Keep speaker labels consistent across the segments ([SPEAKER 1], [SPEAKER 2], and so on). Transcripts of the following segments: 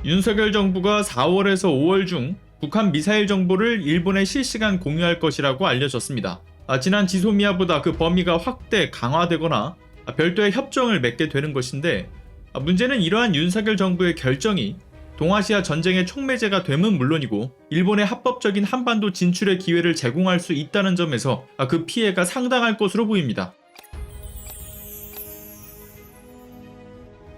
[SPEAKER 1] 윤석열 정부가 4월에서 5월 중 북한 미사일 정보를 일본에 실시간 공유할 것이라고 알려졌습니다. 지난 지소미아보다 그 범위가 확대 강화되거나 별도의 협정을 맺게 되는 것인데, 문제는 이러한 윤석열 정부의 결정이 동아시아 전쟁의 촉매제가 됨은 물론이고 일본의 합법적인 한반도 진출의 기회를 제공할 수 있다는 점에서 그 피해가 상당할 것으로 보입니다.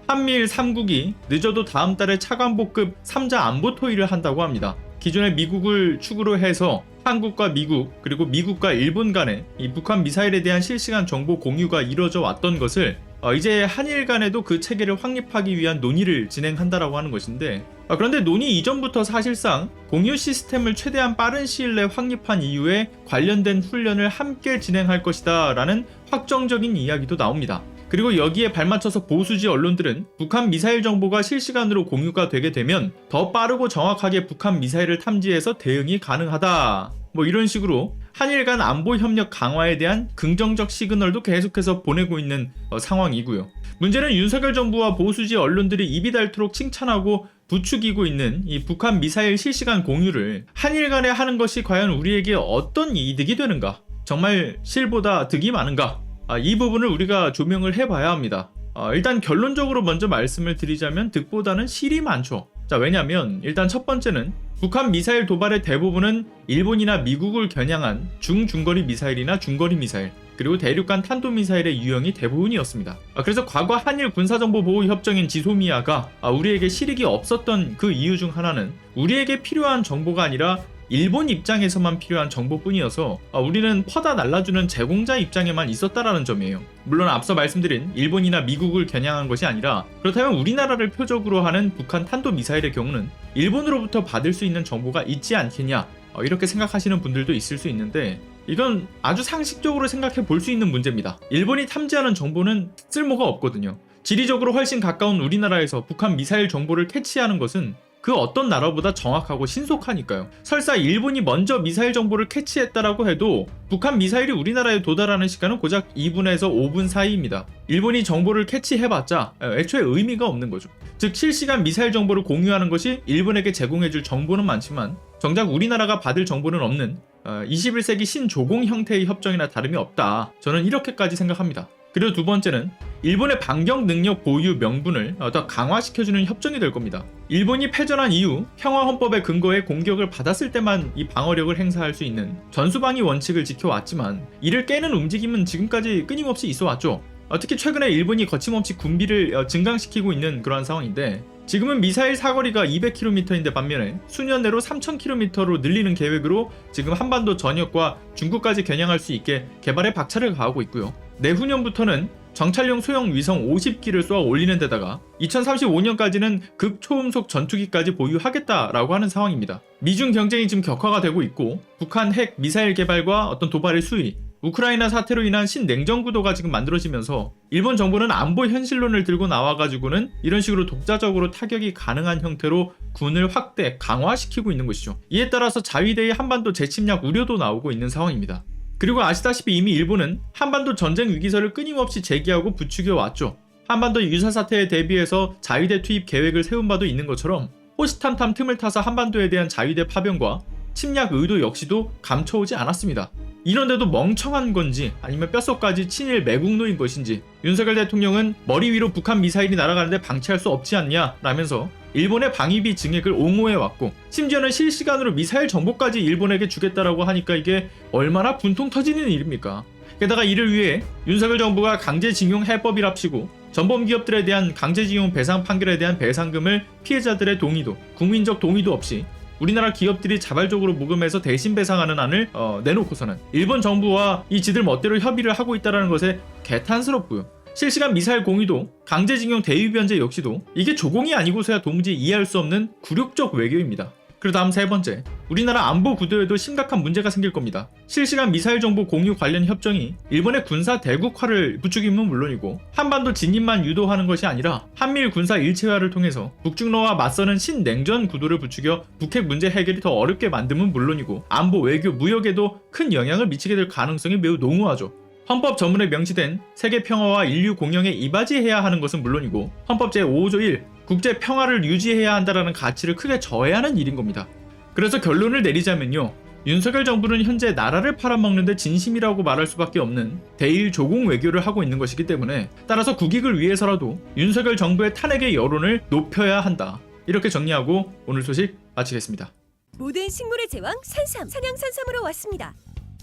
[SPEAKER 1] 한미일 3국이 늦어도 다음 달에 차관보급 3자 안보 토의를 한다고 합니다. 기존에 미국을 축으로 해서 한국과 미국 그리고 미국과 일본 간에 이 북한 미사일에 대한 실시간 정보 공유가 이뤄져 왔던 것을 이제 한일 간에도 그 체계를 확립하기 위한 논의를 진행한다라고 하는 것인데, 그런데 논의 이전부터 사실상 공유 시스템을 최대한 빠른 시일 내에 확립한 이후에 관련된 훈련을 함께 진행할 것이다 라는 확정적인 이야기도 나옵니다. 그리고 여기에 발맞춰서 보수지 언론들은 북한 미사일 정보가 실시간으로 공유가 되게 되면 더 빠르고 정확하게 북한 미사일을 탐지해서 대응이 가능하다, 이런 식으로 한일 간 안보 협력 강화에 대한 긍정적 시그널도 계속해서 보내고 있는 상황이고요. 문제는 윤석열 정부와 보수지 언론들이 입이 닳도록 칭찬하고 부추기고 있는 이 북한 미사일 실시간 공유를 한일 간에 하는 것이 과연 우리에게 어떤 이득이 되는가? 정말 실보다 득이 많은가? 이 부분을 우리가 조명을 해봐야 합니다. 일단 결론적으로 먼저 말씀을 드리자면 득보다는 실이 많죠. 왜냐면 일단 첫 번째는 북한 미사일 도발의 대부분은 일본이나 미국을 겨냥한 중거리 미사일이나 중거리 미사일, 그리고 대륙간 탄도미사일의 유형이 대부분이었습니다. 그래서 과거 한일 군사정보보호협정인 지소미아가 우리에게 실익이 없었던 그 이유 중 하나는 우리에게 필요한 정보가 아니라 일본 입장에서만 필요한 정보뿐이어서 우리는 퍼다 날라주는 제공자 입장에만 있었다라는 점이에요. 물론 앞서 말씀드린 일본이나 미국을 겨냥한 것이 아니라, 그렇다면 우리나라를 표적으로 하는 북한 탄도미사일의 경우는 일본으로부터 받을 수 있는 정보가 있지 않겠냐, 이렇게 생각하시는 분들도 있을 수 있는데, 이건 아주 상식적으로 생각해 볼 수 있는 문제입니다. 일본이 탐지하는 정보는 쓸모가 없거든요. 지리적으로 훨씬 가까운 우리나라에서 북한 미사일 정보를 캐치하는 것은 그 어떤 나라보다 정확하고 신속하니까요. 설사 일본이 먼저 미사일 정보를 캐치했다라고 해도 북한 미사일이 우리나라에 도달하는 시간은 고작 2분에서 5분 사이입니다. 일본이 정보를 캐치해봤자 애초에 의미가 없는 거죠. 즉 실시간 미사일 정보를 공유하는 것이 일본에게 제공해줄 정보는 많지만 정작 우리나라가 받을 정보는 없는 21세기 신조공 형태의 협정이나 다름이 없다, 저는 이렇게까지 생각합니다. 그리고 두 번째는 일본의 반격 능력 보유 명분을 더 강화시켜주는 협정이 될 겁니다. 일본이 패전한 이후 평화헌법의 근거에 공격을 받았을 때만 이 방어력을 행사할 수 있는 전수방위 원칙을 지켜왔지만 이를 깨는 움직임은 지금까지 끊임없이 있어왔죠. 특히 최근에 일본이 거침없이 군비를 증강시키고 있는 그러한 상황인데, 지금은 미사일 사거리가 200km인데 반면에 수년 내로 3000km로 늘리는 계획으로 지금 한반도 전역과 중국까지 겨냥할 수 있게 개발에 박차를 가하고 있고요. 내후년부터는 정찰용 소형 위성 50기를 쏘아 올리는 데다가 2035년까지는 극초음속 전투기까지 보유하겠다라고 하는 상황입니다. 미중 경쟁이 지금 격화가 되고 있고, 북한 핵 미사일 개발과 어떤 도발의 수위, 우크라이나 사태로 인한 신냉전 구도가 지금 만들어지면서 일본 정부는 안보 현실론을 들고 나와가지고는 이런 식으로 독자적으로 타격이 가능한 형태로 군을 확대, 강화시키고 있는 것이죠. 이에 따라서 자위대의 한반도 재침략 우려도 나오고 있는 상황입니다. 그리고 아시다시피 이미 일본은 한반도 전쟁 위기설을 끊임없이 제기하고 부추겨 왔죠. 한반도 유사 사태에 대비해서 자위대 투입 계획을 세운 바도 있는 것처럼 호시탐탐 틈을 타서 한반도에 대한 자위대 파병과 침략 의도 역시도 감춰오지 않았습니다. 이런데도 멍청한 건지 아니면 뼛속까지 친일 매국노인 것인지 윤석열 대통령은 머리 위로 북한 미사일이 날아가는데 방치할 수 없지 않냐 라면서 일본의 방위비 증액을 옹호해왔고, 심지어는 실시간으로 미사일 정보까지 일본에게 주겠다라고 하니까 이게 얼마나 분통 터지는 일입니까? 게다가 이를 위해 윤석열 정부가 강제징용 해법이랍시고 전범기업들에 대한 강제징용 배상 판결에 대한 배상금을 피해자들의 동의도, 국민적 동의도 없이 우리나라 기업들이 자발적으로 모금해서 대신 배상하는 안을 내놓고서는 일본 정부와 이 지들 멋대로 협의를 하고 있다는 것에 개탄스럽고요. 실시간 미사일 공유도, 강제징용 대위 변제 역시도 이게 조공이 아니고서야 도무지 이해할 수 없는 굴욕적 외교입니다. 그리고 다음 세 번째, 우리나라 안보 구도에도 심각한 문제가 생길 겁니다. 실시간 미사일 정보 공유 관련 협정이 일본의 군사 대국화를 부추기면 물론이고 한반도 진입만 유도하는 것이 아니라 한미일 군사 일체화를 통해서 북중러와 맞서는 신냉전 구도를 부추겨 북핵 문제 해결이 더 어렵게 만들면 물론이고 안보, 외교, 무역에도 큰 영향을 미치게 될 가능성이 매우 농후하죠. 헌법 전문에 명시된 세계 평화와 인류 공영에 이바지해야 하는 것은 물론이고 헌법 제5조 1 국제 평화를 유지해야 한다는 가치를 크게 저해하는 일인 겁니다. 그래서 결론을 내리자면요. 윤석열 정부는 현재 나라를 팔아먹는데 진심이라고 말할 수밖에 없는 대일 조공 외교를 하고 있는 것이기 때문에 따라서 국익을 위해서라도 윤석열 정부의 탄핵의 여론을 높여야 한다. 이렇게 정리하고 오늘 소식 마치겠습니다.
[SPEAKER 2] 모든 식물의 제왕 산삼, 산양산삼으로 왔습니다.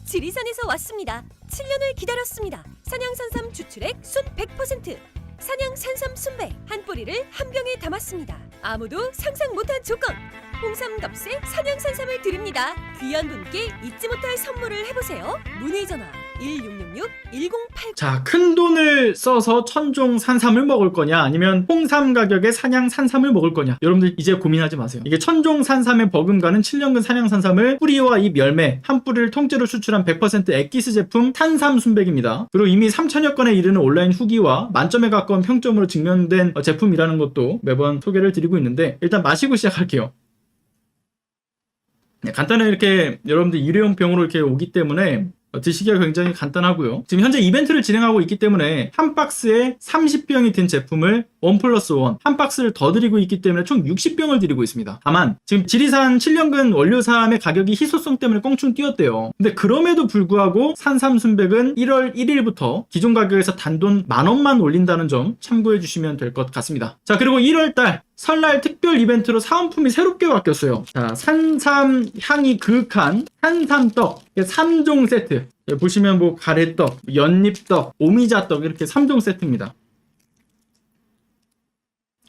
[SPEAKER 2] 지리산에서 왔습니다. 7년을 기다렸습니다. 산양산삼 주출액 순 100%. 산양산삼 순백 한 뿌리를 한 병에 담았습니다. 아무도 상상 못한 조건. 홍삼 값에 산양산삼을 드립니다. 귀한 분께 잊지 못할 선물을 해보세요. 문의 전화 1666-1080.
[SPEAKER 3] 자, 큰 돈을 써서 천종 산삼을 먹을 거냐 아니면 홍삼 가격에 산양 산삼을 먹을 거냐, 여러분들 이제 고민하지 마세요. 이게 천종 산삼의 버금가는 7년근 산양 산삼을 뿌리와 잎, 열매 한 뿌리를 통째로 수출한 100% 엑기스 제품 탄삼 순백입니다. 그리고 이미 3천여 건에 이르는 온라인 후기와 만점에 가까운 평점으로 증명된 제품이라는 것도 매번 소개를 드리고 있는데, 일단 마시고 시작할게요. 간단하게 이렇게 여러분들 일회용 병으로 이렇게 오기 때문에 드시기가 굉장히 간단하고요. 지금 현재 이벤트를 진행하고 있기 때문에 한 박스에 30병이 든 제품을 1+1 한 박스를 더 드리고 있기 때문에 총 60병을 드리고 있습니다. 다만 지금 지리산 7년근 원료삼의 가격이 희소성 때문에 껑충 뛰었대요. 근데 그럼에도 불구하고 산삼순백은 1월 1일부터 기존 가격에서 단돈 10,000원만 올린다는 점 참고해 주시면 될 것 같습니다. 자, 그리고 1월달 설날 특별 이벤트로 사은품이 새롭게 바뀌었어요. 자, 산삼 향이 그윽한 산삼떡 3종 세트. 보시면 뭐 가래떡, 연잎떡, 오미자떡 이렇게 3종 세트입니다.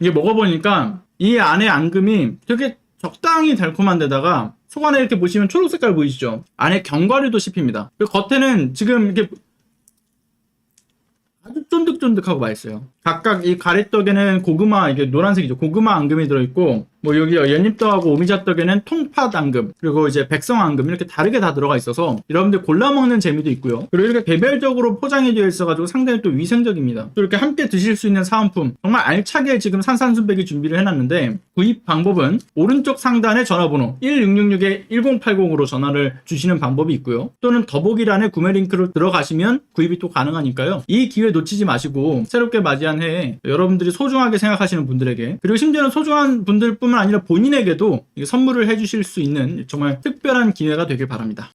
[SPEAKER 3] 이게 먹어보니까 이 안에 앙금이 되게 적당히 달콤한 데다가 속 안에 이렇게 보시면 초록 색깔 보이시죠? 안에 견과류도 씹힙니다. 그리고 겉에는 지금 이렇게 아주 쫀득쫀득하고 맛있어요. 각각 이 가래떡에는 고구마, 이게 노란색이죠. 고구마 앙금이 들어있고, 뭐 여기 연잎떡하고 오미자떡에는 통팥 앙금, 그리고 이제 백성 앙금 이렇게 다르게 다 들어가 있어서 여러분들 골라 먹는 재미도 있고요. 그리고 이렇게 개별적으로 포장이 되어 있어가지고 상당히 또 위생적입니다. 또 이렇게 함께 드실 수 있는 사은품 정말 알차게 지금 산산순백이 준비를 해놨는데, 구입 방법은 오른쪽 상단에 전화번호 1666-1080으로 전화를 주시는 방법이 있고요. 또는 더보기란에 구매 링크로 들어가시면 구입이 또 가능하니까요. 이 기회 놓치지 마시고 새롭게 맞이한 해에 여러분들이 소중하게 생각하시는 분들에게, 그리고 심지어는 소중한 분들뿐만 아니라 본인에게도 선물을 해주실 수 있는 정말 특별한 기회가 되길 바랍니다.